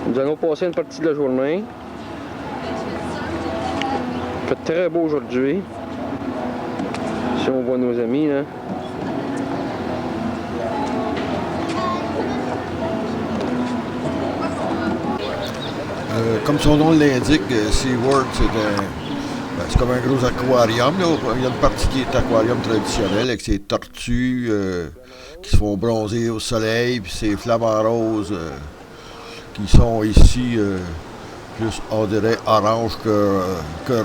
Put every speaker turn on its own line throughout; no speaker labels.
Nous allons passer une partie de la journée. Il fait très beau aujourd'hui. Si on voit nos amis là.
Comme son nom l'indique, SeaWorld, c'est comme un gros aquarium. Là. Il y a une partie qui est aquarium traditionnel avec ses tortues qui se font bronzer au soleil, puis ces flamants roses qui sont ici plus, on dirait, orange que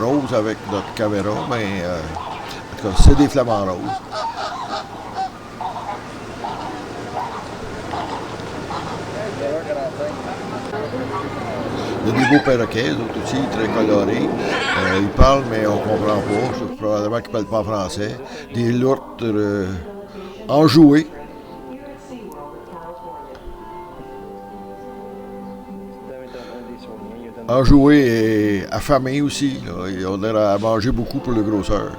rose avec notre caméra, mais en tout cas, c'est des flamants roses. Il y a des beaux perroquets, eux autres aussi, très colorés. Ils parlent, mais on ne comprend pas. Probablement qu'ils ne parlent pas français. Des lourdes enjouées. Enjouées et affamées aussi. Là. Ils ont l'air à manger beaucoup pour le grosseur.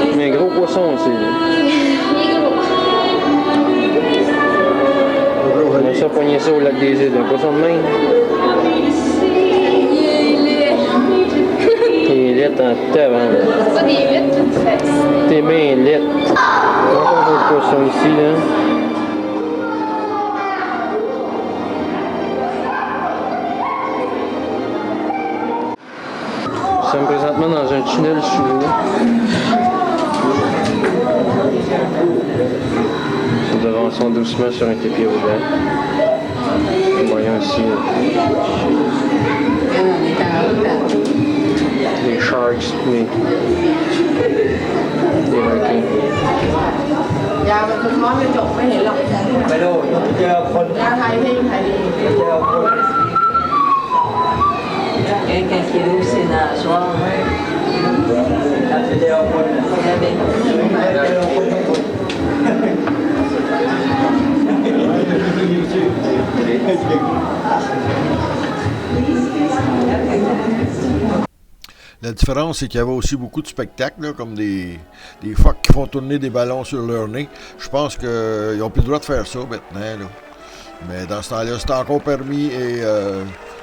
Il y a un gros poisson ici. On a ça pogné ça au lac des Îles. Un poisson de même. Il est laid en taverne.
C'est pas des huîtres que tu fais.
T'es bien laid. Encore un poisson ici là. Nous sommes présentement dans un tunnel sous l'eau. Nous avançons doucement sur un tapis roulant. Voyons ici les sharks, les requins.
ยาวมันร้อนไม่จบไม่เห็นหรอก
ไม่รู้เจอคน
ยาวไทยไม่ไทยดี
เจอคน
Quelqu'un qui est aussi nageoire,
อาจจะเจอคน
regardez.
เจอคนไม่คน
La différence, c'est qu'il y avait aussi beaucoup de spectacles, là, comme des phoques qui font tourner des ballons sur leur nez. Je pense qu'ils n'ont plus le droit de faire ça maintenant. Là. Mais dans ce temps-là, c'est encore permis et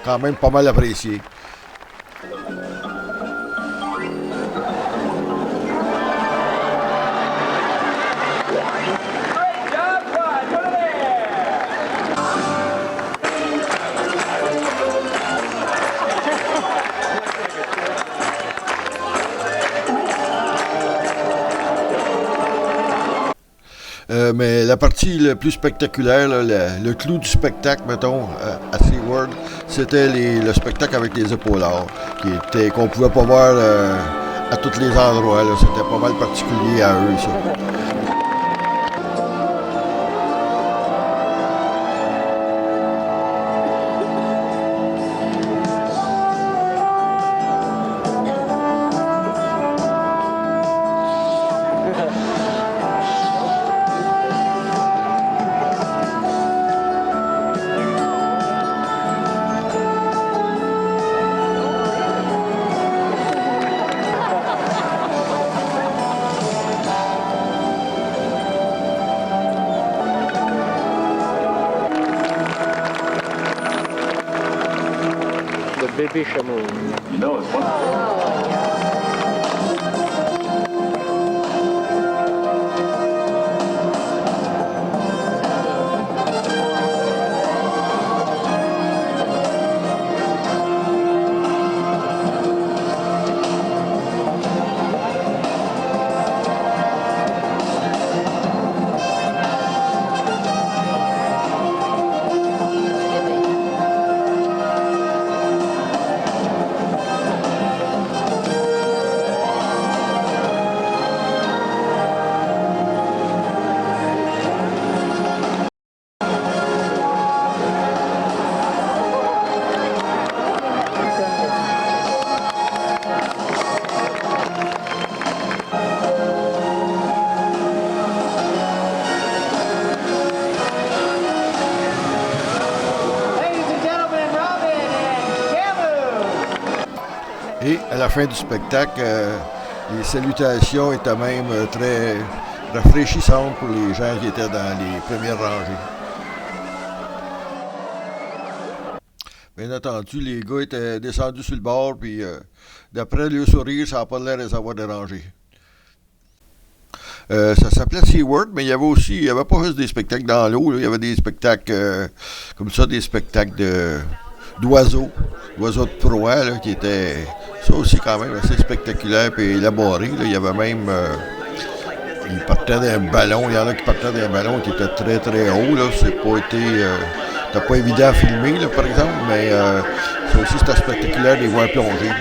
quand même pas mal apprécié. Mais la partie la plus spectaculaire, là, le clou du spectacle, mettons, à SeaWorld, c'était le spectacle avec les épaulards, qu'on pouvait pas voir à tous les endroits. Là. C'était pas mal particulier à eux, ça.
Bébé chameau. Et à la fin du spectacle,
Les salutations étaient même très rafraîchissantes pour les gens qui étaient dans les premières rangées. Bien entendu, les gars étaient descendus sur le bord, puis d'après le sourire, ça n'a pas l'air de les avoir dérangés. Ça s'appelait SeaWorld, mais il y avait pas juste des spectacles dans l'eau, il y avait des spectacles comme ça, des spectacles d'oiseaux de proie, là, qui étaient ça aussi quand même assez spectaculaire et élaboré. Là. Il y avait même ils partaient d'un ballon, il y en a qui partaient d'un ballon qui était très très haut, là. C'était pas évident à filmer, là, par exemple, mais ça aussi c'était spectaculaire de les voir plonger. Là.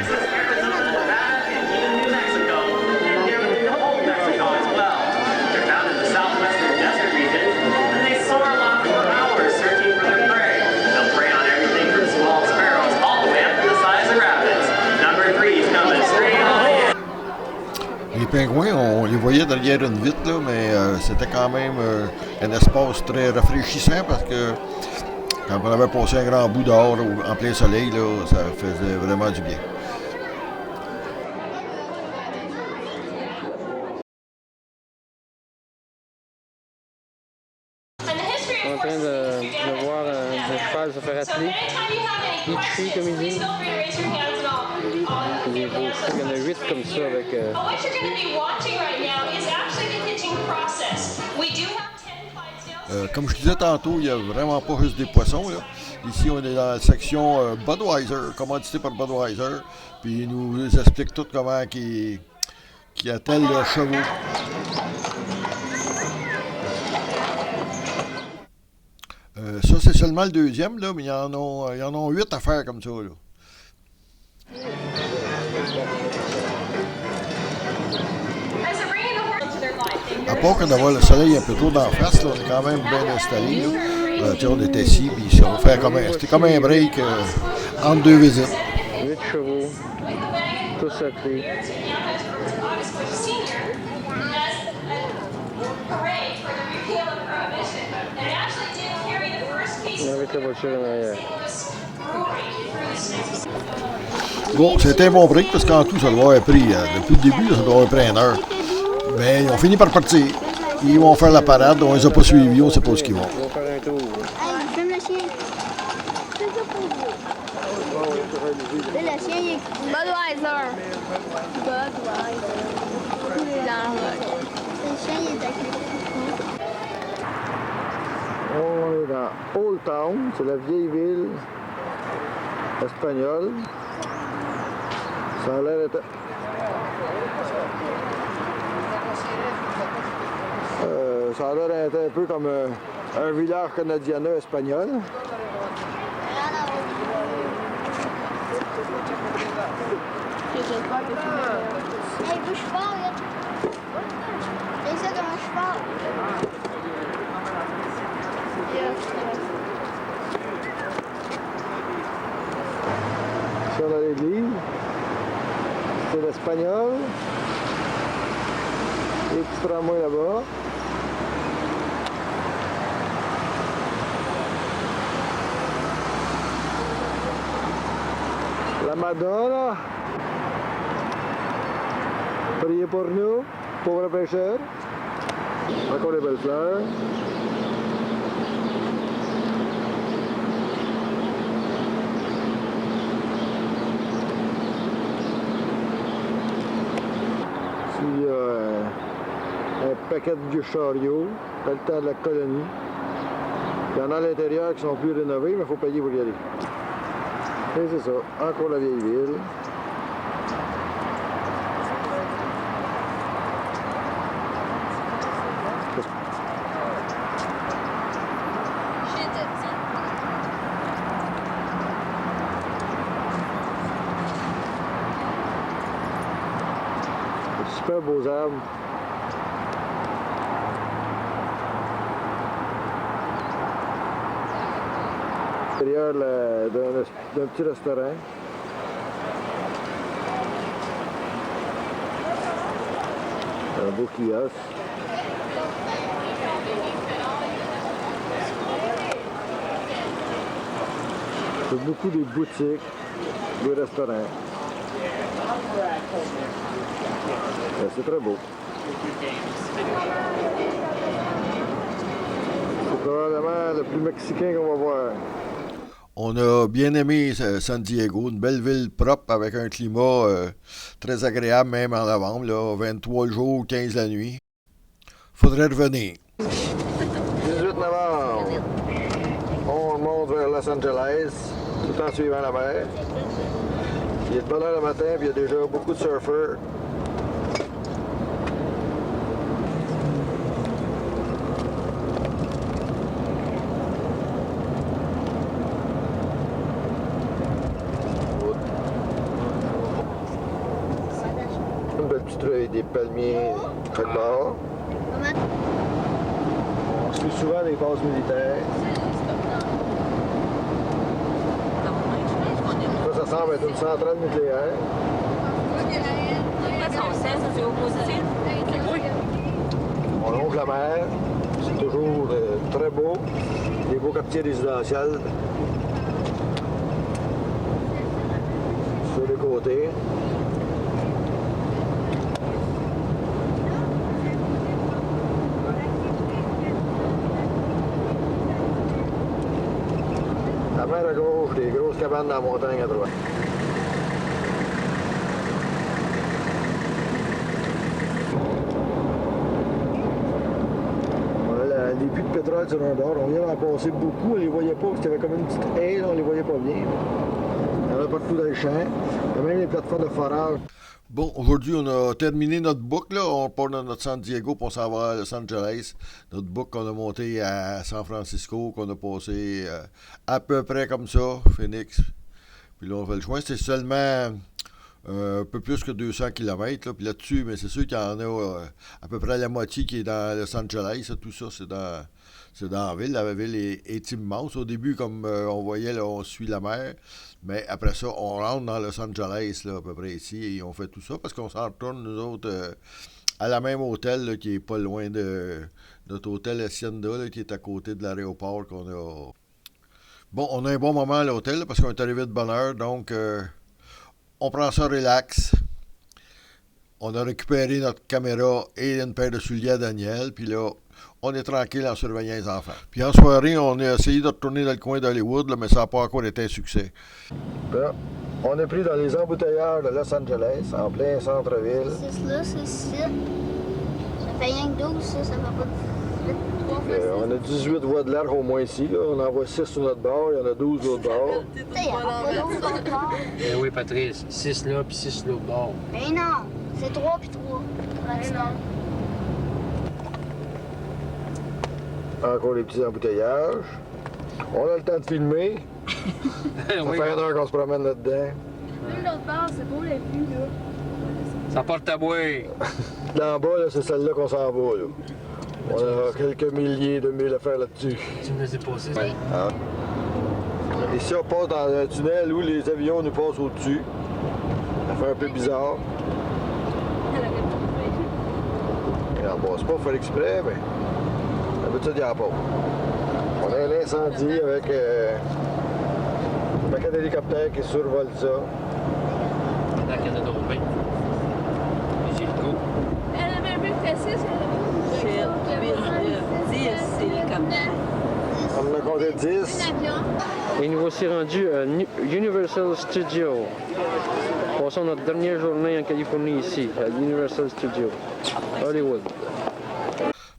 Les pingouins, on les voyait derrière une vitre, là, mais c'était quand même un espace très rafraîchissant parce que quand on avait passé un grand bout dehors en plein soleil, là, ça faisait vraiment du bien.
On est en train de voir un cheval se faire atteler. Il crie comme il dit. Il y en a 8 comme ça avec...
Comme je disais tantôt, il n'y a vraiment pas juste des poissons. Là. Ici, on est dans la section Budweiser, commandité par Budweiser. Puis ils nous expliquent tout comment ils attellent leurs chevaux. Ça, c'est seulement le deuxième, là, mais il y en a 8 à faire comme ça. Là. À part que d'avoir le soleil un peu tôt d'en face, là, on est quand même bien installé. On était assis, puis c'était comme un break entre deux visites.
8 chevaux, tous attelés. Avec la voiture en arrière.
Bon, c'était un bon break parce qu'en tout, ça doit avoir pris, depuis le début, ça doit avoir pris 1 heure. Mais ils ont fini par partir. Ils vont faire la parade, on les a pas suivis, on ne sait pas où ils vont.
On va faire un tour.
Hey, j'aime le chien. C'est ça pour vous. Le chien, il est Budweiser. Il est dangereux. Le chien, il est avec
On est dans Old Town, c'est la vieille ville espagnole. Ça a l'air d'être... ça a l'air d'être un peu comme un village canadien espagnol.
Hey, bouge fort, là. Fais ça comme un cheval.
Ici, on a l'église. C'est l'espagnol. Et petit tramway là-bas. La Madonna. Priez pour nous, pauvres pécheurs. Encore les belles fleurs. Ici, il y a un paquet de vieux chariots, dans le temps de la colonie. Il y en a à l'intérieur qui sont plus rénovés, mais il faut payer pour y aller. Et c'est ça, encore la vieille ville. Super beaux arbres. Derrière d'un petit restaurant. Un beau kiosque. C'est beaucoup des boutiques, des restaurants. Ben, c'est très beau. C'est probablement le plus mexicain qu'on va voir.
On a bien aimé San Diego, une belle ville propre avec un climat très agréable, même en novembre, là, 23 le jour, 15 la nuit. Faudrait revenir.
18 novembre, on monte vers Los Angeles, tout en suivant la mer. Il est de bonne heure le matin, puis il y a déjà beaucoup de surfeurs. Une belle petite rue avec des palmiers près de bord. On suit souvent des bases militaires. Ça semble être une centrale nucléaire. On longe la mer. C'est toujours très beau. Des beaux quartiers résidentiels sur les côtés. La mer à gauche, des grosses cabanes dans la montagne à droite. Voilà, les puits de pétrole sur un bord, on vient d'en passer beaucoup, on les voyait pas, parce qu'il y avait comme une petite haie, on les voyait pas bien. Il y en a partout dans les champs. Il y a même les plateformes de forage.
Bon, aujourd'hui, on a terminé notre boucle. Là. On part de notre San Diego, puis on s'en va à Los Angeles. Notre boucle qu'on a monté à San Francisco, qu'on a passé à peu près comme ça, Phoenix. Puis là, on fait le choix. C'est seulement un peu plus que 200 km. Là. Puis là-dessus, mais c'est sûr qu'il y en a à peu près la moitié qui est dans Los Angeles. Tout ça, c'est dans la ville. La ville est immense. Au début, comme on voyait, là, on suit la mer. Mais après ça, on rentre dans Los Angeles, là, à peu près ici, et on fait tout ça parce qu'on s'en retourne, nous autres, à la même hôtel là, qui est pas loin de notre hôtel Hacienda, là, qui est à côté de l'aéroport qu'on a. Bon, on a un bon moment à l'hôtel là, parce qu'on est arrivé de bonne heure, donc on prend ça relax. On a récupéré notre caméra et une paire de souliers à Daniel, puis là, on est tranquille en surveillant les enfants. Puis en soirée, on a essayé de retourner dans le coin d'Hollywood, là, mais ça n'a pas encore été un succès.
Là, on est pris dans les embouteillages de Los Angeles, en plein centre-ville.
C'est là, c'est ici. Ça fait rien que 12, ça fait pas de 3 fois.
On a 18 voies de l'air au moins ici. Là. On en voit 6 sur notre bord, il y en a 12 de l'autre bord.
Il n'y a pas d'autre bord.
Eh oui, Patrice, 6 là, puis 6 sur l'autre bord.
Mais non, c'est 3 puis 3.
Encore les petits embouteillages. On a le temps de filmer. Ça
Oui,
fait une heure qu'on se promène là-dedans.
Même l'autre bord, c'est beau la vue, là.
ça porte à boire.
Là en bas, là, c'est celle-là qu'on s'en va. Là. On a quelques milliers de milles à faire là-dessus.
Tu me laissais passer.
Ah. Ici, on passe dans un tunnel où les avions nous passent au-dessus. Ça fait un peu bizarre. On ne passe pas, il faut l'exprès, mais d'habitude, il n'y en a pas. On a un incendie avec un paquet d'hélicoptères qui survolent ça.
Dans Canada Open. J'ai le goût.
Elle avait mieux fait 6,
C'est 8, 10 hélicoptères.
On en a compté 10.
Et nous voici rendus à Universal Studios. Passons notre dernière journée en Californie ici, à Universal Studios, Hollywood.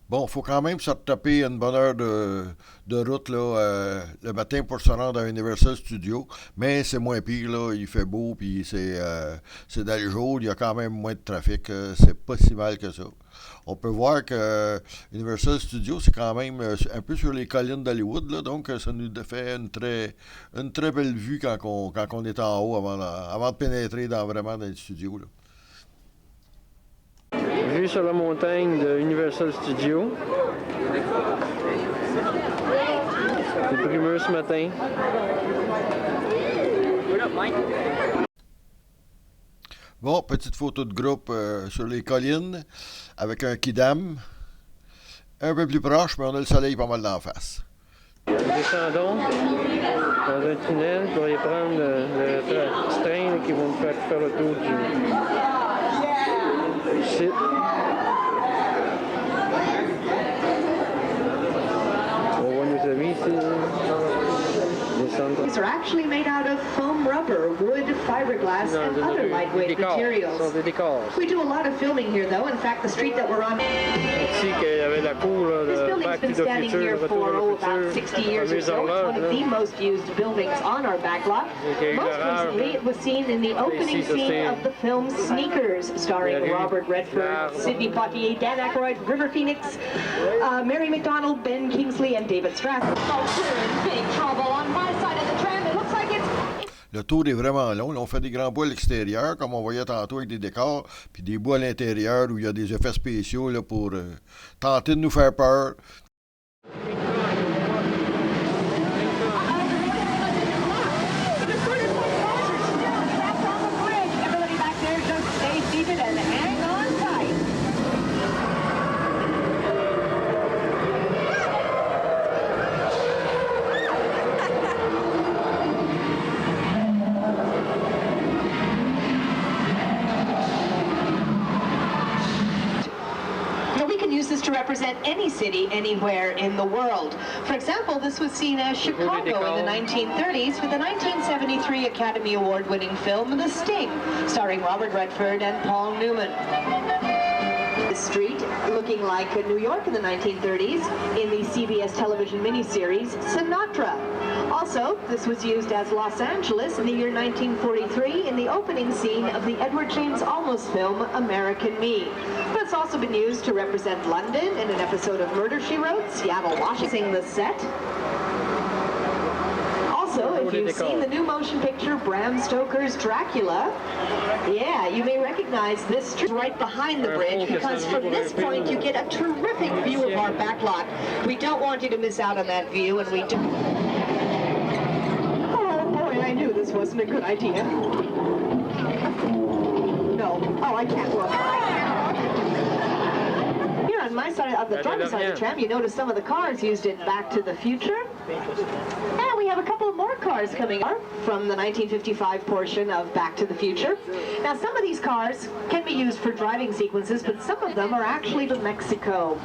Bon, il faut quand même se retaper une bonne heure de route là, le matin pour se rendre à Universal Studios, mais c'est moins pire, là, il fait beau, puis c'est dans le jour, il y a quand même moins de trafic, c'est pas si mal que ça. On peut voir que Universal Studios, c'est quand même un peu sur les collines d'Hollywood, là, donc ça nous fait une très belle vue quand on est en haut avant de pénétrer vraiment dans le studio. Là.
Vue sur la montagne de Universal Studios. C'est brumeux ce matin.
Bon, petite photo de groupe sur les collines avec un kidam. Un peu plus proche, mais on a le soleil pas mal d'en face.
Nous descendons dans un tunnel pour aller prendre le train qui va nous faire le tour Ici. On voit nos amis ici.
These are actually made out of foam rubber, wood, fiberglass, and other lightweight materials.
Ce sont des décors.
We do a lot of filming here, though. In fact, the street that we're on.
Ici, qu'il y avait la cour là,
This
de
building's
Back to
been
the
standing
Future,
here
Retour
for
vers le
about 60
futur,
years or so. It's one of the most used buildings on our backlot. Most recently, it was seen in the opening scene of the film Sneakers, starring Robert Redford, Sidney Poitier, Dan Aykroyd, River Phoenix, Mary McDonald, Ben Kingsley, and David Stratton.
Big trouble on my side of the tram. It looks like it's
Le tour est vraiment long. Là, on fait des grands bois à l'extérieur, comme on voyait tantôt avec des décors, puis des bois à l'intérieur où il y a des effets spéciaux là, pour tenter de nous faire peur.
Everybody back there, just stay seated and hang on tight. Now, we can use this to represent any city anywhere in the world. For example, this was seen as Chicago in the 1930s for the 1973 Academy Award-winning film The Sting, starring Robert Redford and Paul Newman. The street looking like New York in the 1930s in the CBS television miniseries Sinatra. Also, this was used as Los Angeles in the year 1943 in the opening scene of the Edward James Olmos film American Me. But it's also been used to represent London in an episode of Murder, She Wrote, Seattle, Washington, the set. Also, if you've seen the new motion picture Bram Stoker's Dracula, yeah, you may recognize this street right behind the bridge because from this point you get a terrific view of our backlot. We don't want you to miss out on that view, and we do. Oh boy, I knew this wasn't a good idea. No. Oh, I can't look. Here on my side of the driver's side of the tram, you notice some of the cars used in Back to the Future. And we have a couple more cars coming up from the 1955 portion of Back to the Future. Now, some of these cars can be used for driving sequences, but some of them are actually to Mexico.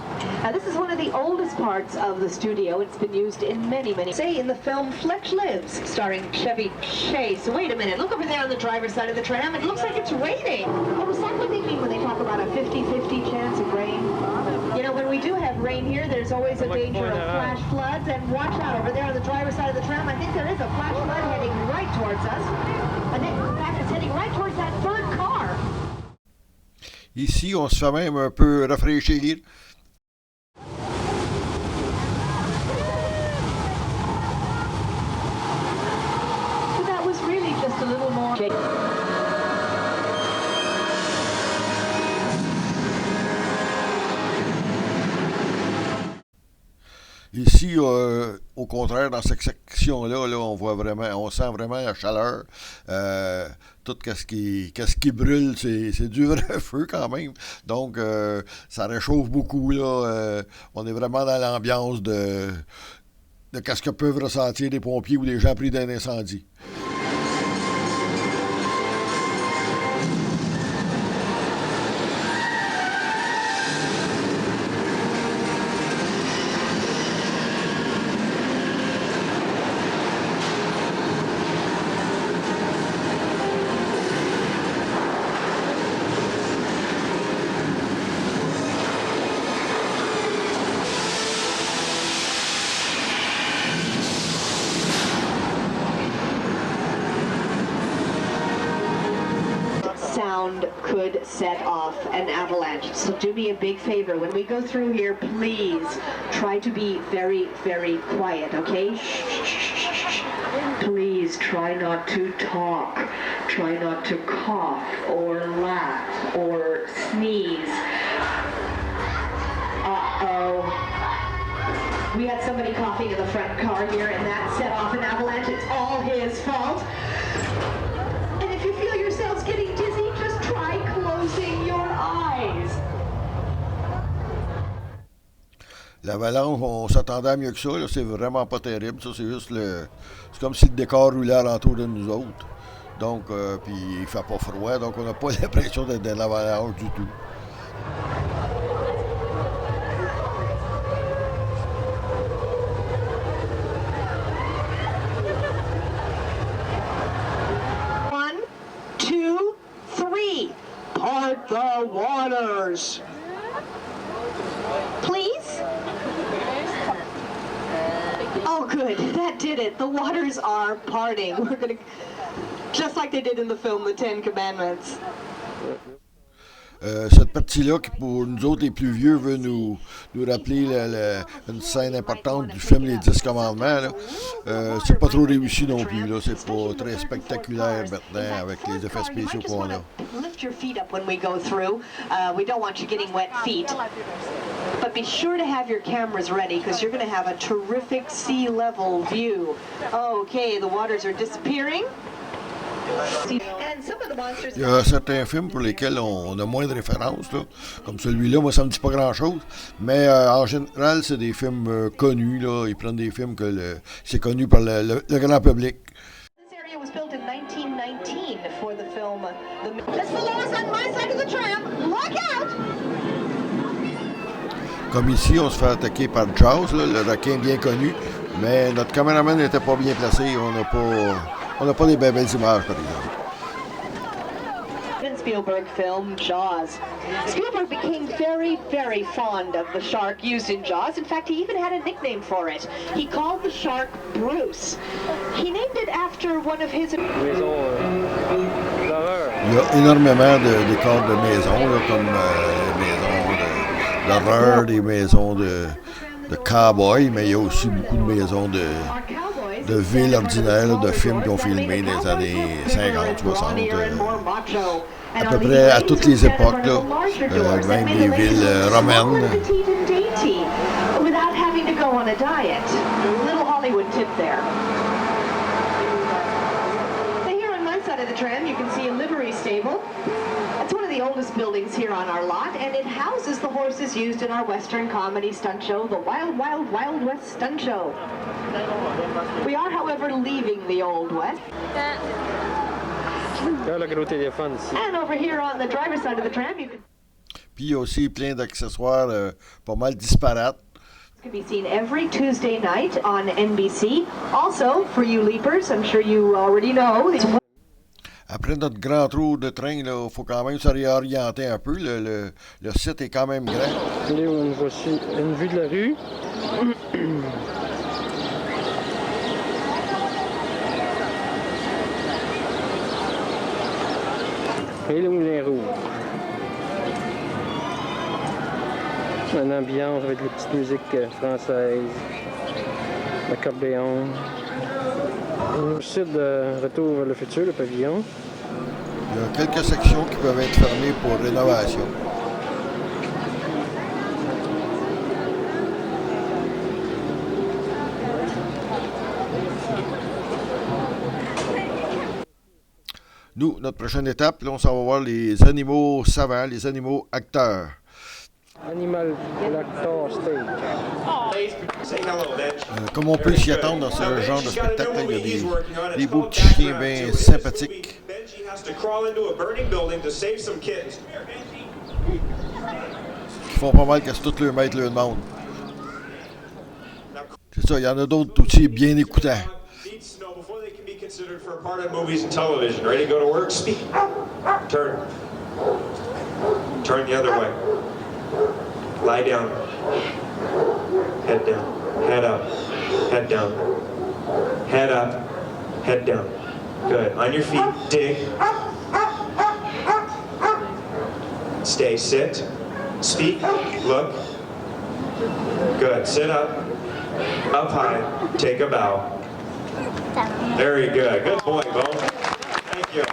Now, this is one of the oldest parts of the studio. It's been used in many, say, in the film Fletch Lives, starring Chevy Chase. Wait a minute, look over there on the driver's side of the tram. It looks like it's raining. What is that what they mean when they talk about a 50-50 chance of rain? You know, when we do have rain here, there's always a danger of flash floods, and watch out over there on the driver's side of the tram. I think there is a flash flood heading right towards us. I think, in fact, it's heading right towards that third car.
Ici, on se fait même un peu rafraîchir.
So that was really just a little more.
Ici, au contraire, dans cette section-là, là, on sent vraiment la chaleur. Tout ce qui brûle, c'est du vrai feu quand même. Donc, ça réchauffe beaucoup. Là, on est vraiment dans l'ambiance de ce que peuvent ressentir les pompiers ou les gens pris d'un incendie.
Sound could set off an avalanche. So do me a big favor. When we go through here, please try to be very, very quiet, okay? Please try not to talk. Try not to cough or laugh or sneeze. Uh-oh. We had somebody coughing in the front car here, and that set off an avalanche. It's all his fault. And if you feel yourselves getting dizzy, just try closing your eyes.
L'avalanche, on s'attendait à mieux que ça. Là, c'est vraiment pas terrible. Ça, c'est juste c'est comme si le décor roulait alentour de nous autres. Donc, puis il fait pas froid, donc on n'a pas l'impression d'être dans l'avalanche du tout.
the waters. Please? Oh, good. That did it. The waters are parting. We're going to, just like they did in the film The Ten Commandments.
Cette partie-là, qui pour nous autres les plus vieux, veut nous rappeler une scène importante du film Les 10 Commandements. C'est pas trop réussi non plus. Là. C'est pas très spectaculaire maintenant avec les effets spéciaux qu'on a.
Lift your feet up when we go through. We don't want you getting wet feet. But be sure to have your cameras ready because you're going to have a terrific sea level view. Okay, the waters are disappearing.
Il y a certains films pour lesquels on a moins de références, là. Comme celui-là, moi ça me dit pas grand-chose, mais en général c'est des films connus, là. Ils prennent des films que c'est connu par le grand public.
This area was built in 1919 for the film. Just below us on my side of the tram. Look out!
Comme ici, on se fait attaquer par Jaws, là, le requin bien connu, mais notre caméraman n'était pas bien placé, on n'a pas des belles images, par exemple.
Spielberg film Jaws. Spielberg became very, very fond of the shark used in Jaws. In fact, he even had a nickname for it. He called the shark Bruce. He named it after one of his...
Il y a énormément de décors de maisons, là, comme les maisons d'horreur, des maisons de cow-boys, mais il y a aussi beaucoup de maisons de villes ordinaires, de films qui ont filmé dans les années 50, 60, à peu près à toutes les époques, là, même des villes romaines.
Without having to go on a diet. Little Hollywood tip there. So here on my side of the tram, you can see a livery stable. It's one of the oldest buildings here on our lot, and it houses the horses used in our Western comedy stunt show, the Wild Wild Wild West Stunt Show. We are, however, leaving the Old West. And over here on the driver's side of the tram, you can...
Puis il y a aussi plein d'accessoires pas mal disparates.
Can be seen every Tuesday night on NBC. Also, for you leapers, I'm sure you already know.
Après notre grand trou de train, il faut quand même se réorienter un peu. Le site est quand même grand.
Voici une vue de la rue. Et le Moulin Rouge. Une ambiance avec les petites musiques françaises, l'accordéon. Au site de Retour vers le futur, le pavillon.
Il y a quelques sections qui peuvent être fermées pour rénovation. Nous, notre prochaine étape, là, on s'en va voir les animaux savants, les animaux acteurs.
Animal actor stage.
Comme on peut s'y attendre dans ce genre de spectacle, il y a des beaux petits chiens bien sympathiques. Qui font pas mal qu'est-ce que tout le maître leur demande. C'est ça, il y en a d'autres aussi bien écoutants.
Considered for a part of movies and television. Ready to go to work? Speak. Turn. Turn the other way. Lie down. Head down. Head up. Head down. Head up. Head down. Good. On your feet. Dig. Stay. Sit. Speak. Look. Good. Sit up. Up high. Take a bow. Very good. Good boy, Bo. Thank you.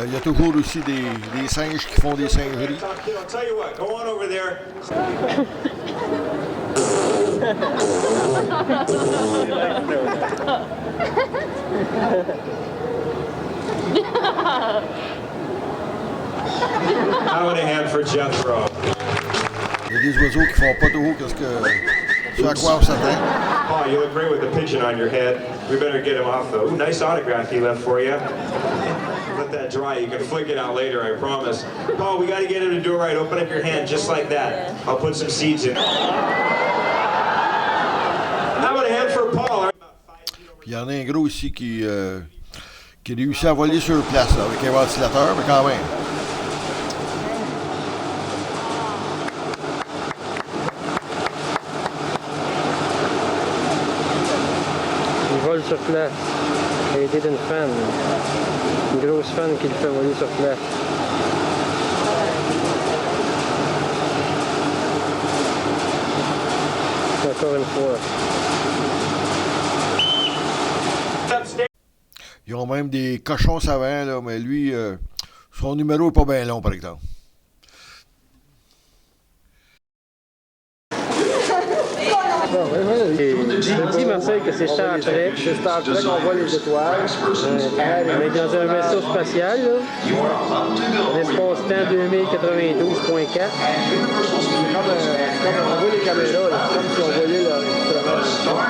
Il y a toujours aussi des singes qui font des singeries.
I'll tell you what, go on over there. How would a hand for Jethro?
Il y a des oiseaux qui font pas trop ce à quoi on s'attend.
Oh, you look great with the pigeon on your head. We better get him off though. Ooh, nice autograph he left for you. Let that dry. You can flick it out later, I promise. Paul, we got to get him to do it right. Open up your hand just like that. I'll put some seeds in.
Puis il y en a un gros ici qui réussit à voler sur place là, avec un ventilateur, mais quand même.
Il vole sur place. Il a été d'une fan. Une grosse fan qui le fait voler sur place. Encore une fois.
Ils ont même des cochons savants, là, mais lui, son numéro n'est pas bien long, par exemple.
J'ai dit, Marcel, que c'est Star Trek.
C'est Star Trek, on voit les étoiles.
On est dans un vaisseau spatial, là. L'espace-temps 2092.4.
C'est comme on voit les caméras, là. C'est comme si on voyait l'enregistrement.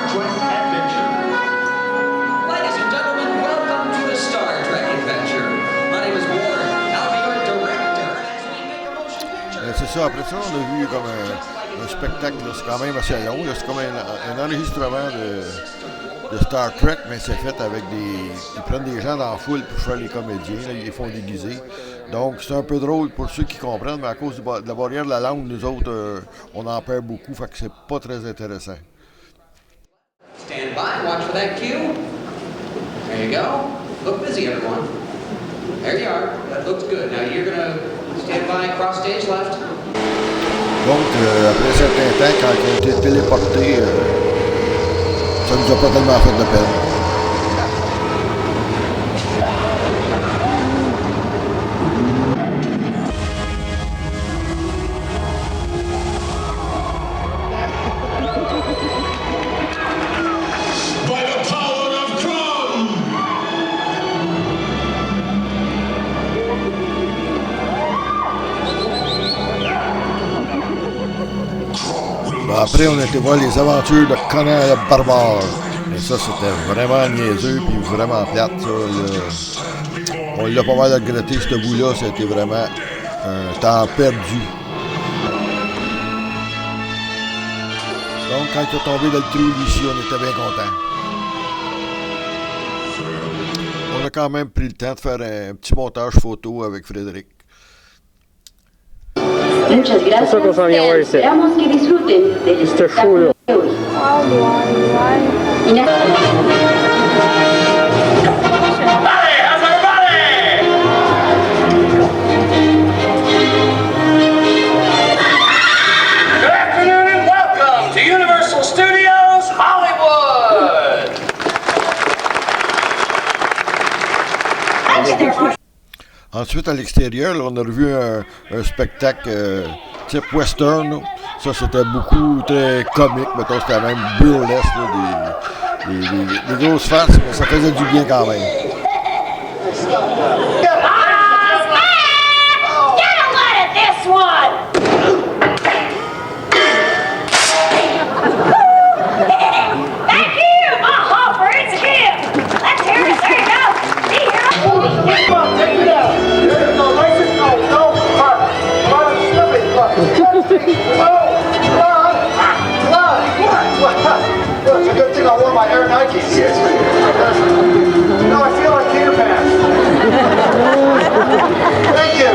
Ladies and gentlemen, welcome to the Star Trek adventure. My name is Warren. I'll be your director as we make a motion picture.
C'est ça, après ça, on a vu comme un spectacle, c'est quand même assez long. C'est comme un enregistrement de Star Trek, mais c'est fait avec des... Ils prennent des gens dans la foule pour faire les comédiens, là, ils les font déguiser. Donc c'est un peu drôle pour ceux qui comprennent, mais à cause de la barrière de la langue, nous autres, on en perd beaucoup, fait que c'est pas très intéressant.
Stand by, watch for that cue. There you go. Look busy, everyone. There you are. That looks good. Now you're gonna stand by, cross stage left.
Donc, après un certain temps, quand ils ont été téléportés, ça nous a pas tellement fait de peine. Après, on a été voir les aventures de Conan le Barbare. Et ça, c'était vraiment niaiseux puis vraiment plate. Ça, on l'a pas mal regretté, ce bout-là. C'était vraiment un temps perdu. Donc, quand il est tombé dans le trou, ici, on était bien contents. On a quand même pris le temps de faire un petit montage photo avec Frédéric.
C'est ça qu'on s'en vient voir ici. C'était chaud, là.
Good afternoon and welcome to Universal Studios Hollywood.
Ensuite, à l'extérieur, là, on a revu un spectacle type western. Là. Ça, c'était beaucoup très comique. Mettons, c'était même burlesque, là, des grosses faces, mais ça faisait du bien quand même.
It's a good thing I wore my Air Nikes. No, I feel like Peter Pan. Thank you.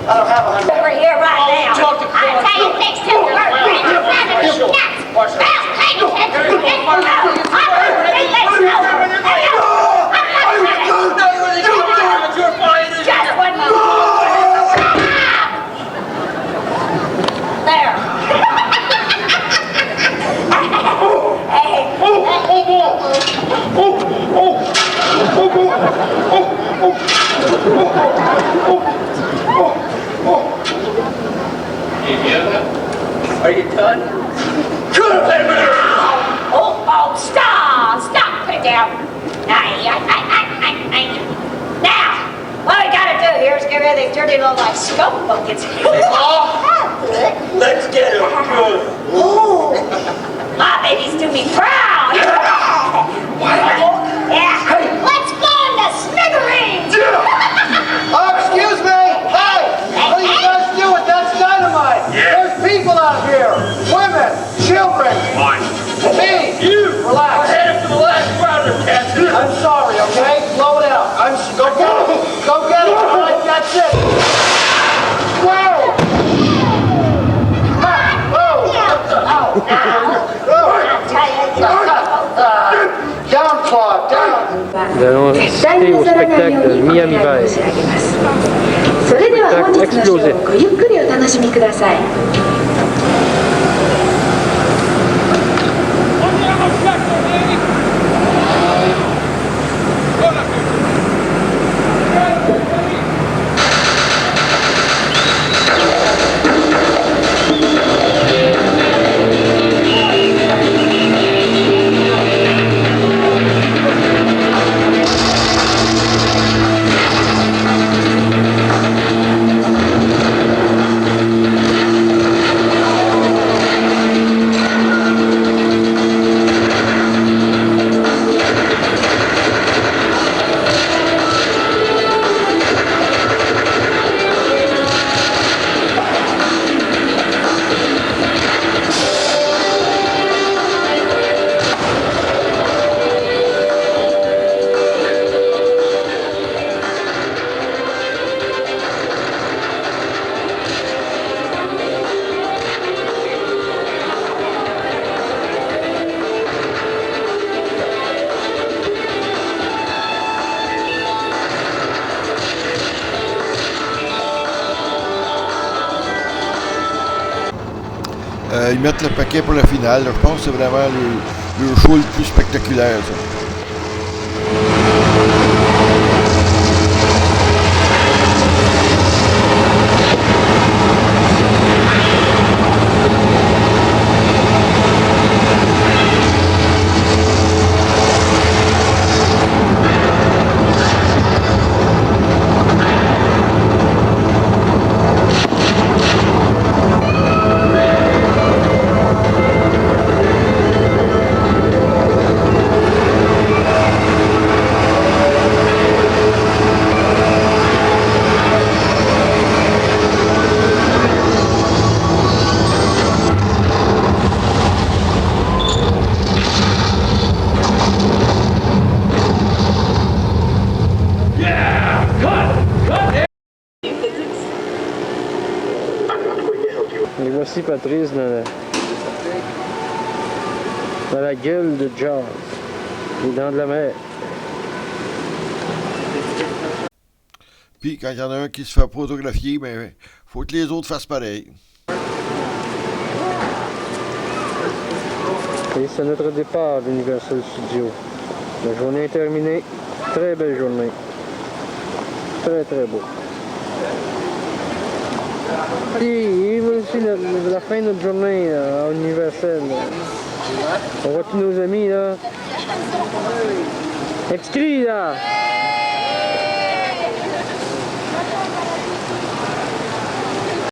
I don't have $100.
Over here right now. I tell you, things to work. Just one more. There.
Are you done?
Oh, stop, put it down. Now, what we gotta do here is get rid of these dirty little like skunk buckets.
Let's get him good.
Oh, my babies do me proud. Yeah, let's burn the smithereens.
Excuse me! Hey! What are you guys doing? That's dynamite! There's people out here! Women! Children!
Fine.
Me!
You!
Relax!
We're headed for the last round of
assister au spectacle de Miami Vice.
それでは本日のショーをごゆっくりお楽しみください。
Ils mettent le paquet pour la finale. Je pense que c'est vraiment le show le plus spectaculaire, ça.
Et voici Patrice dans la gueule de Jaws, les dents de la mer.
Puis quand il y en a un qui se fait photographier, ben faut que les autres fassent pareil.
Et c'est notre départ d'Universal Studios. La journée est terminée. Très belle journée. Très très beau. Et voici la fin de notre journée là, à Universal. On voit tous nos amis là. Excris là!